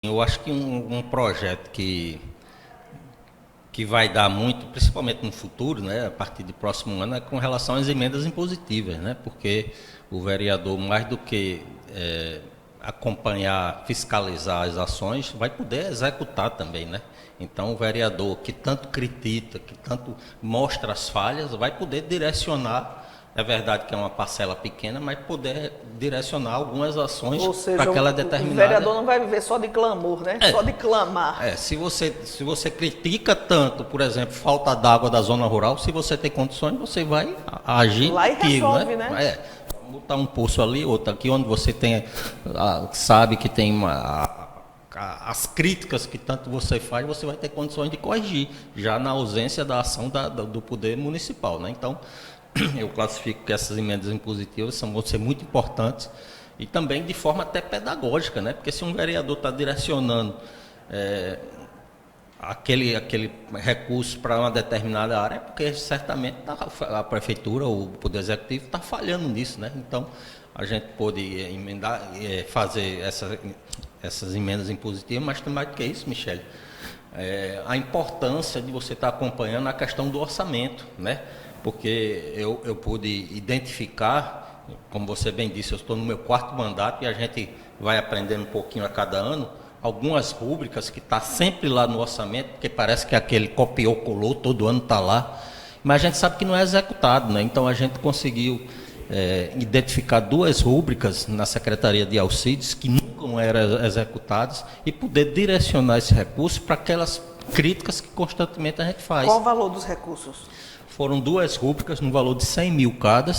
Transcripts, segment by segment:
Eu acho que um projeto que vai dar muito, principalmente no futuro, né, a partir do próximo ano, é com relação às emendas impositivas, né, porque o vereador, mais do que acompanhar, fiscalizar as ações, vai poder executar também, né? Então, o vereador que tanto critica, que tanto mostra as falhas, vai poder direcionar. É verdade que é uma parcela pequena, mas poder direcionar algumas ações Ou para seja, aquela o vereador determinada. não vai viver só de clamor, né? Só de clamar. Se você critica tanto, por exemplo, falta d'água da zona rural, se você tem condições, você vai agir Lá e naquilo, resolve, né? Botar um poço ali, outro aqui, onde você tem, sabe que tem as críticas que tanto você faz, você vai ter condições de corrigir, já na ausência da ação do poder municipal, né? Então, eu classifico que essas emendas impositivas vão ser muito importantes e também de forma até pedagógica, né? Porque se um vereador está direcionando aquele recurso para uma determinada área, é porque certamente a prefeitura, o poder executivo está falhando nisso, né? Então, a gente pode emendar, fazer essas emendas impositivas, mas também mais do que isso, Michele, a importância de você estar acompanhando a questão do orçamento, né? Porque eu pude identificar, como você bem disse, eu estou no meu 4º mandato e a gente vai aprendendo um pouquinho a cada ano, algumas rúbricas que está sempre lá no orçamento, porque parece que aquele copiou, colou, todo ano está lá, mas a gente sabe que não é executado, né? Então a gente conseguiu identificar 2 rúbricas na Secretaria de Auxílios que nunca eram executadas e poder direcionar esse recurso para aquelas críticas que constantemente a gente faz. Qual o valor dos recursos? Foram 2 rúbricas no valor de 100 mil cada,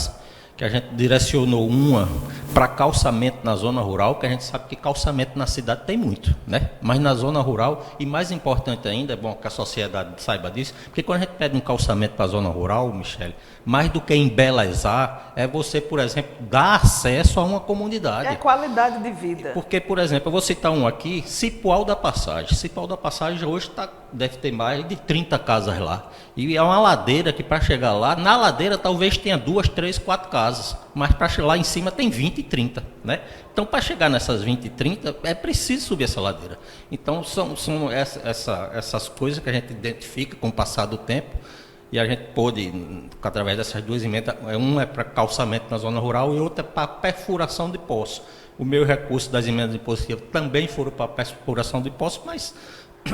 que a gente direcionou uma para calçamento na zona rural, que a gente sabe que calçamento na cidade tem muito, né? Mas na zona rural, e mais importante ainda, é bom que a sociedade saiba disso, porque quando a gente pede um calçamento para a zona rural, Michele, mais do que embelezar, é você, por exemplo, dar acesso a uma comunidade. É qualidade de vida. Porque, por exemplo, eu vou citar um aqui, Cipoal da Passagem. Cipoal da Passagem hoje deve ter mais de 30 casas lá. E é uma ladeira que para chegar lá, na ladeira talvez tenha 2, 3, 4 casas. Mas para chegar lá em cima tem 20 e 30, né? Então, para chegar nessas 20 e 30, é preciso subir essa ladeira. Então, são essas coisas que a gente identifica com o passar do tempo. E a gente pôde, através dessas 2 emendas, uma é para calçamento na zona rural e outra é para perfuração de poço. O meu recurso das emendas impositivas também foram para perfuração de poço, mas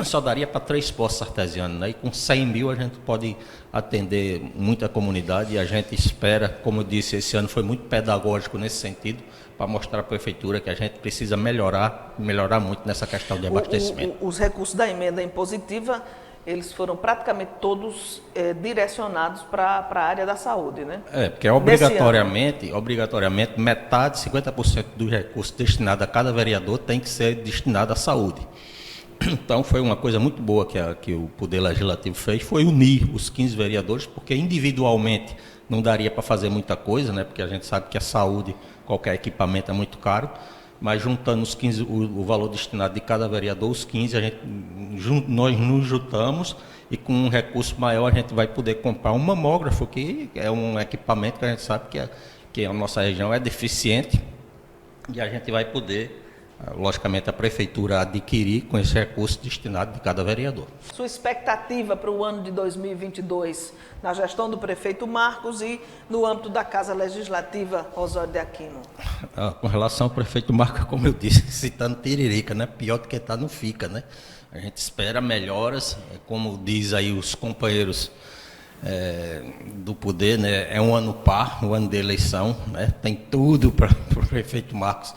só daria para 3 poços artesianos, né? E com 100 mil a gente pode atender muita comunidade e a gente espera, como eu disse, esse ano foi muito pedagógico nesse sentido, para mostrar à prefeitura que a gente precisa melhorar muito nessa questão de abastecimento. Os recursos da emenda impositiva, eles foram praticamente todos direcionados para a área da saúde, né? Porque obrigatoriamente, metade, 50% dos recursos destinados a cada vereador tem que ser destinado à saúde. Então, foi uma coisa muito boa que o Poder Legislativo fez, foi unir os 15 vereadores, porque individualmente não daria para fazer muita coisa, né? Porque a gente sabe que a saúde, qualquer equipamento é muito caro, mas juntando os 15, o valor destinado de cada vereador, os 15, nós nos juntamos e com um recurso maior a gente vai poder comprar um mamógrafo, que é um equipamento que a gente sabe que a nossa região é deficiente, e a gente vai poder, logicamente, a prefeitura adquirir com esse recurso destinado de cada vereador. Sua expectativa para o ano de 2022, na gestão do prefeito Marcos e no âmbito da Casa Legislativa, Osório de Aquino? Com relação ao prefeito Marcos, como eu disse, citando Tiririca, né? Pior do que está, não fica, né? A gente espera melhoras, como diz aí os companheiros do poder, né? É um ano par, um ano de eleição, né? Tem tudo para o prefeito Marcos.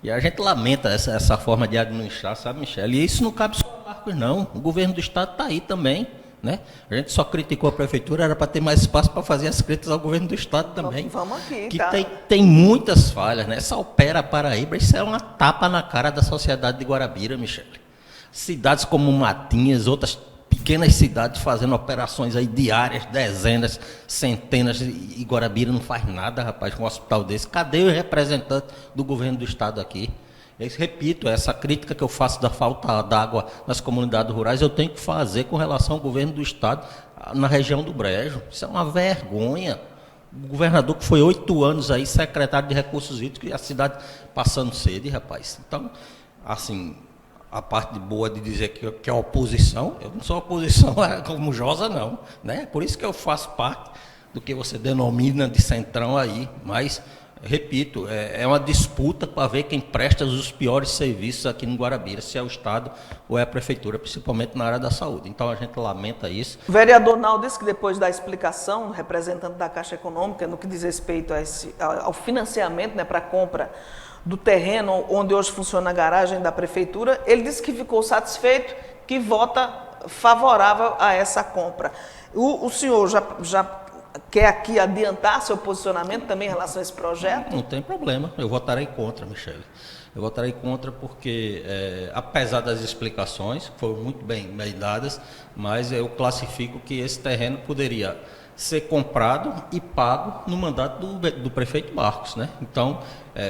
E a gente lamenta essa forma de administrar, sabe, Michele? E isso não cabe só ao Marcos, não. O governo do Estado está aí também, né? A gente só criticou a prefeitura, era para ter mais espaço para fazer as críticas ao governo do Estado também. Vamos aqui, que tá? tem muitas falhas, né? Essa Opera Paraíba, isso é uma tapa na cara da sociedade de Guarabira, Michele. Cidades como Matinhas, outras pequenas cidades fazendo operações aí diárias, dezenas, centenas, e Guarabira não faz nada, rapaz, com um hospital desse. Cadê o representante do governo do Estado aqui? Eu repito, essa crítica que eu faço da falta d'água nas comunidades rurais, eu tenho que fazer com relação ao governo do Estado na região do Brejo. Isso é uma vergonha. O governador que foi 8 anos aí, secretário de Recursos Hídricos, e a cidade passando sede, rapaz. Então, assim, a parte boa de dizer que é oposição, eu não sou oposição como Josa, não, né? Por isso que eu faço parte do que você denomina de centrão aí, mas, repito, é uma disputa para ver quem presta os piores serviços aqui no Guarabira, se é o Estado ou é a Prefeitura, principalmente na área da saúde. Então, a gente lamenta isso. O vereador Naldo disse que depois da explicação, representante da Caixa Econômica, no que diz respeito ao financiamento, né, para a compra do terreno onde hoje funciona a garagem da Prefeitura, ele disse que ficou satisfeito, que vota favorável a essa compra. O senhor já quer aqui adiantar seu posicionamento também em relação a esse projeto? Não tem problema, eu votarei contra, Michele. Eu votarei contra porque, apesar das explicações, que foram muito bem dadas, mas eu classifico que esse terreno poderia ser comprado e pago no mandato do prefeito Marcos, né? Então,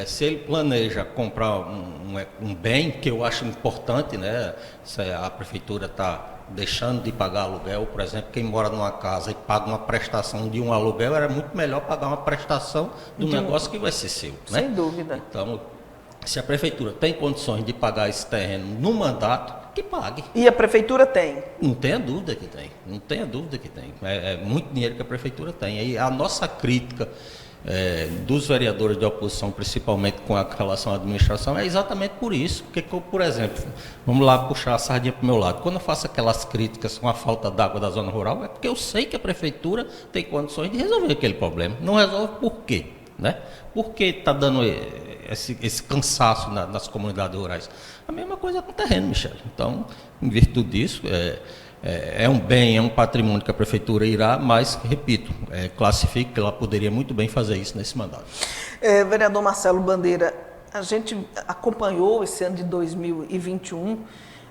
se ele planeja comprar um bem, que eu acho importante, né? Se a prefeitura está deixando de pagar aluguel, por exemplo, quem mora numa casa e paga uma prestação de um aluguel, era muito melhor pagar uma prestação do negócio que vai ser seu, né? Sem dúvida. Então, se a prefeitura tem condições de pagar esse terreno no mandato, que pague. E a prefeitura tem? Não tenha dúvida que tem, não tenha dúvida que tem. É muito dinheiro que a prefeitura tem. E a nossa crítica dos vereadores de oposição, principalmente com a relação à administração, é exatamente por isso. Porque, por exemplo, vamos lá puxar a sardinha para o meu lado. Quando eu faço aquelas críticas com a falta d'água da zona rural, é porque eu sei que a prefeitura tem condições de resolver aquele problema. Não resolve por quê? Né? Por que está dando esse cansaço nas comunidades rurais? A mesma coisa com o terreno, Michele. Então, em virtude disso, é um bem, é um patrimônio que a prefeitura irá, mas, repito, classifico que ela poderia muito bem fazer isso nesse mandato. Vereador Marcelo Bandeira, a gente acompanhou esse ano de 2021,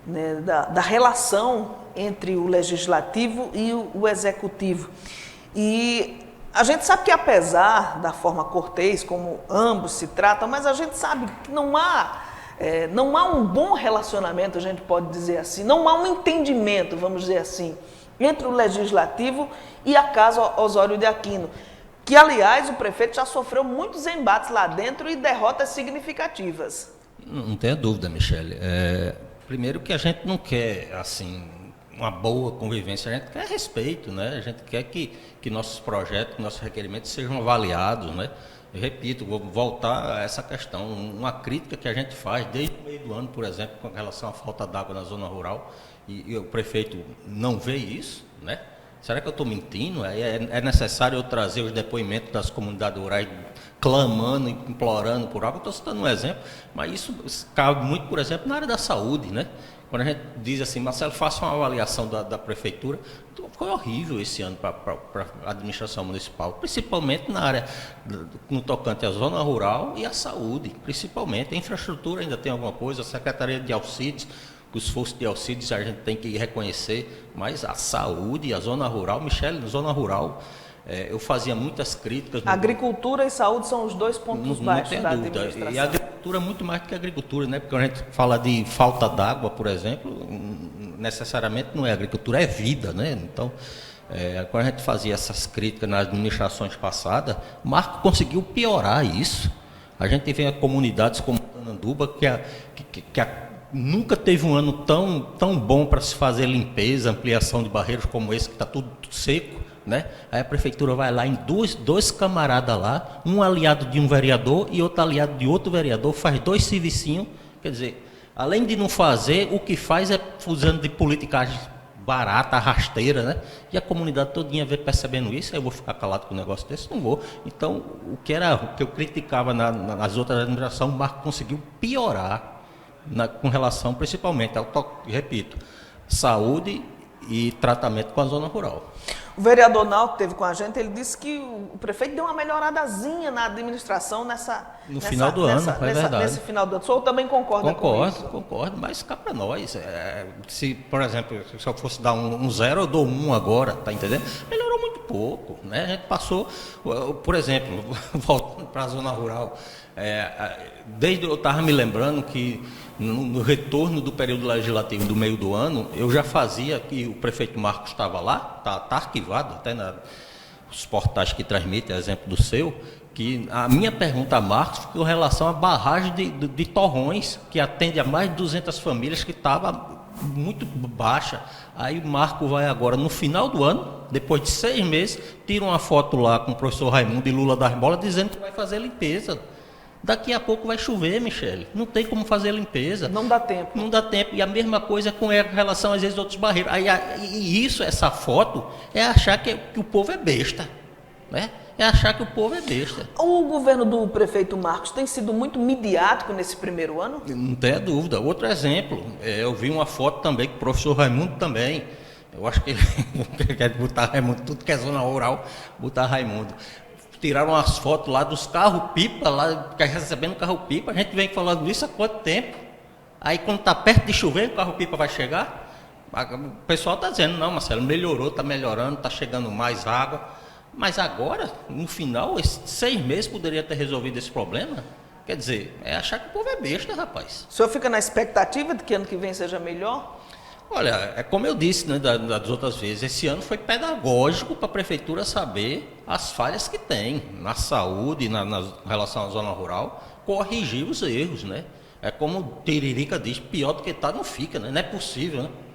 né, da relação entre o legislativo e o executivo. E a gente sabe que, apesar da forma cortês, como ambos se tratam, mas a gente sabe que não há um bom relacionamento, a gente pode dizer assim, não há um entendimento, vamos dizer assim, entre o Legislativo e a Casa Osório de Aquino, que, aliás, o prefeito já sofreu muitos embates lá dentro e derrotas significativas. Não tenha dúvida, Michele. Primeiro que a gente não quer, assim, uma boa convivência, a gente quer respeito, né? A gente quer que nossos projetos, que nossos requerimentos sejam avaliados, né? Eu repito, vou voltar a essa questão, uma crítica que a gente faz desde o meio do ano, por exemplo, com relação à falta d'água na zona rural, e o prefeito não vê isso, né? Será que eu estou mentindo? É necessário eu trazer os depoimentos das comunidades rurais clamando, implorando por água? Estou citando um exemplo, mas isso cabe muito, por exemplo, na área da saúde, né? Quando a gente diz assim, Marcelo, faça uma avaliação da prefeitura, foi horrível esse ano para a administração municipal, principalmente na área, no tocante à zona rural e à saúde, principalmente. A infraestrutura ainda tem alguma coisa, a Secretaria de Auxílios, o esforço de auxílios a gente tem que reconhecer, mas a saúde, a zona rural, Michele, zona rural, eu fazia muitas críticas. Agricultura e saúde são os dois pontos baixos da administração. E a agricultura muito mais do que a agricultura, né? Porque a gente fala de falta d'água, por exemplo, necessariamente não é agricultura, é vida, né? Então, quando a gente fazia essas críticas nas administrações passadas, o Marco conseguiu piorar isso. A gente vê comunidades como Tananduba, que nunca teve um ano tão bom para se fazer limpeza, ampliação de barreiros como esse, que está tudo seco, né? Aí a prefeitura vai lá em dois camaradas lá, um aliado de um vereador e outro aliado de outro vereador, faz 2 servicinhos, quer dizer, além de não fazer, o que faz é usando de politicagem barata, rasteira, né? E a comunidade todinha vê percebendo isso, aí eu vou ficar calado com um negócio desse? Não vou. Então, o que eu criticava nas outras administrações, o Marco conseguiu piorar com relação, principalmente, repito, saúde e tratamento com a zona rural. O vereador Naldo esteve com a gente, ele disse que o prefeito deu uma melhoradazinha na administração no final do ano, é verdade. Nesse final do ano. O senhor também concorda com isso? Concordo, mas cá para nós. Se, por exemplo, se eu fosse dar um 0, eu dou 1 agora, tá entendendo? Melhorou muito pouco, né? A gente passou, por exemplo, voltando para a zona rural, eu estava me lembrando que no retorno do período legislativo do meio do ano, eu já fazia, que o prefeito Marcos estava lá, está arquivado até nos portais que transmitem, exemplo do seu, que a minha pergunta a Marcos foi com relação à barragem de Torrões, que atende a mais de 200 famílias, que estava muito baixa. Aí o Marco vai agora, no final do ano, depois de 6 meses, tira uma foto lá com o professor Raimundo e Lula das Bolas, dizendo que vai fazer limpeza. Daqui a pouco vai chover, Michele. Não tem como fazer limpeza. Não dá tempo. Não dá tempo. E a mesma coisa com relação, às vezes, a outros barreiros. E isso, essa foto, é achar que o povo é besta. Né? É achar que o povo é besta. O governo do prefeito Marcos tem sido muito midiático nesse primeiro ano? Não tem dúvida. Outro exemplo, eu vi uma foto também com o professor Raimundo também. Eu acho que ele quer botar Raimundo, tudo que é zona rural, botar Raimundo. Tiraram as fotos lá dos carros-pipa, lá recebendo carro-pipa. A gente vem falando isso há quanto tempo? Aí quando está perto de chover, o carro-pipa vai chegar? O pessoal está dizendo, não, Marcelo, melhorou, está melhorando, está chegando mais água. Mas agora, no final, esses 6 meses poderia ter resolvido esse problema? Quer dizer, é achar que o povo é besta, rapaz. O senhor fica na expectativa de que ano que vem seja melhor? Olha, é como eu disse, né, das outras vezes, esse ano foi pedagógico para a prefeitura saber as falhas que tem na saúde, na relação à zona rural, corrigir os erros, né? É como o Tiririca diz, pior do que está não fica, né? Não é possível, né?